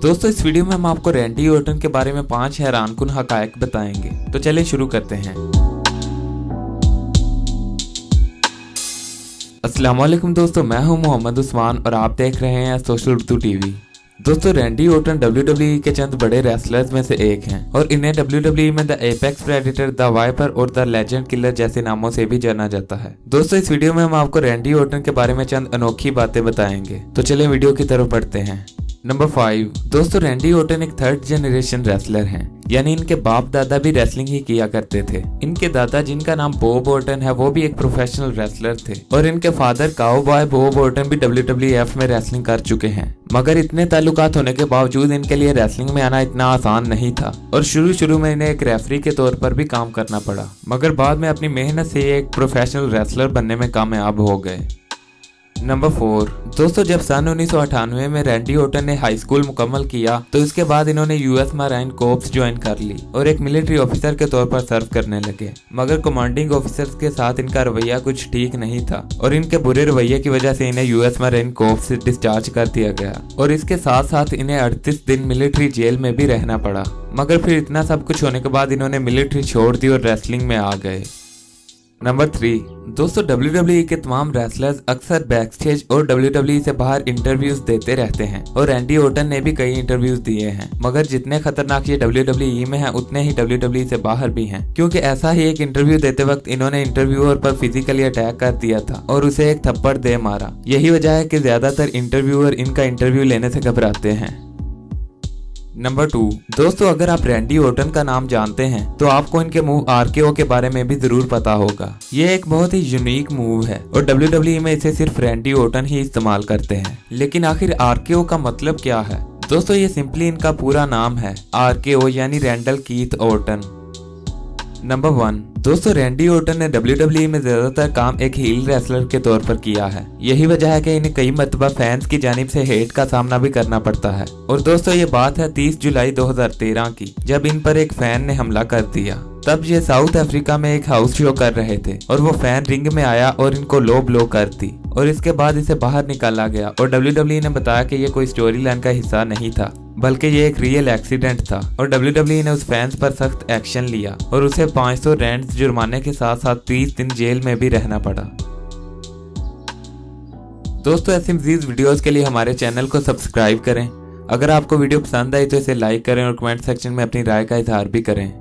दोस्तों इस वीडियो में हम आपको रैंडी ऑर्टन के बारे में 5 हैरानकुन हकायक बताएंगे। तो चलिए शुरू करते हैं। अस्सलाम वालेकुम दोस्तों, मैं हूं मोहम्मद उस्मान और आप देख रहे हैं सोशल उर्दू टीवी। दोस्तों रैंडी ऑर्टन WWE के चंद बड़े रेसलर्स में से एक हैं और इन्हें WWE में the apex predator, the viper और द लेजेंड किलर जैसे नामों से भी जाना जाता है। दोस्तों इस वीडियो में हम आपको रैंडी ऑर्टन के बारे में चंद अनोखी बातें बताएंगे। तो चलिए वीडियो की तरफ बढ़ते हैं। नंबर 5, दोस्तों रैंडी ऑर्टन एक 3rd जनरेशन रेसलर हैं, यानी इनके बाप दादा भी रेसलिंग ही किया करते थे। इनके दादा जिनका नाम बॉब ऑर्टन है वो भी एक प्रोफेशनल रेसलर थे और इनके फादर काउबॉय बॉब ऑर्टन भी WWF में रेसलिंग कर चुके हैं। मगर इतने ताल्लुकात होने के बावजूद इनके लिए रेसलिंग में आना इतना आसान नहीं था और शुरू में इन्हें एक रेफरी के तौर पर भी काम करना पड़ा, मगर बाद में अपनी मेहनत से ये एक प्रोफेशनल रेसलर बनने में कामयाब हो गए। नंबर 4, दोस्तों जब सन 1998 में रैंडी ऑर्टन ने हाई स्कूल मुकम्मल किया तो इसके बाद इन्होंने US मराइन कोर्प्स ज्वाइन कर ली और एक मिलिट्री ऑफिसर के तौर पर सर्व करने लगे। मगर कमांडिंग ऑफिसर्स के साथ इनका रवैया कुछ ठीक नहीं था और इनके बुरे रवैये की वजह से इन्हें US मराइन कोर्प्स से डिस्चार्ज कर दिया गया और इसके साथ साथ इन्हें 38 दिन मिलिट्री जेल में भी रहना पड़ा। मगर फिर इतना सब कुछ होने के बाद इन्होंने मिलिट्री छोड़ दी और रेसलिंग में आ गए। नंबर 3, दोस्तों WWE के तमाम रेसलर्स अक्सर बैक स्टेज और WWE से बाहर इंटरव्यूज देते रहते हैं और रैंडी ऑर्टन ने भी कई इंटरव्यूज दिए हैं। मगर जितने खतरनाक ये WWE में हैं उतने ही WWE से बाहर भी हैं, क्योंकि ऐसा ही एक इंटरव्यू देते वक्त इन्होंने इंटरव्यूअर पर फिजिकली अटैक कर दिया था और उसे एक थप्पड़ दे मारा। यही वजह है कि ज्यादातर इंटरव्यूअर इनका इंटरव्यू लेने से घबराते हैं। नंबर 2, दोस्तों अगर आप रैंडी ऑर्टन का नाम जानते हैं तो आपको इनके मूव RKO के बारे में भी जरूर पता होगा। ये एक बहुत ही यूनिक मूव है और WWE में इसे सिर्फ रैंडी ऑर्टन ही इस्तेमाल करते हैं। लेकिन आखिर RKO का मतलब क्या है? दोस्तों ये सिंपली इनका पूरा नाम है RKO यानी रैंडल कीथ ऑर्टन। नंबर 1, दोस्तों रैंडी ऑर्टन ने WWE में ज्यादातर काम एक हील रेसलर के तौर पर किया है। यही वजह है कि इन्हें कई मरतबा फैंस की जानिब से हेट का सामना भी करना पड़ता है। और दोस्तों ये बात है 30 जुलाई 2013 की, जब इन पर एक फैन ने हमला कर दिया। तब ये साउथ अफ्रीका में एक हाउस शो कर रहे थे और वो फैन रिंग में आया और इनको लो ब्लो कर दी और इसके बाद इसे बाहर निकाला गया और WWE ने बताया कि ये कोई स्टोरी लाइन का हिस्सा नहीं था, बल्कि ये एक रियल एक्सीडेंट था और WWE ने उस फैंस पर सख्त एक्शन लिया और उसे 500 रैंड जुर्माने के साथ साथ 30 दिन जेल में भी रहना पड़ा। दोस्तों ऐसी मज़ीद वीडियोस के लिए हमारे चैनल को सब्सक्राइब करें। अगर आपको वीडियो पसंद आई तो इसे लाइक करें और कमेंट सेक्शन में अपनी राय का इजहार भी करें।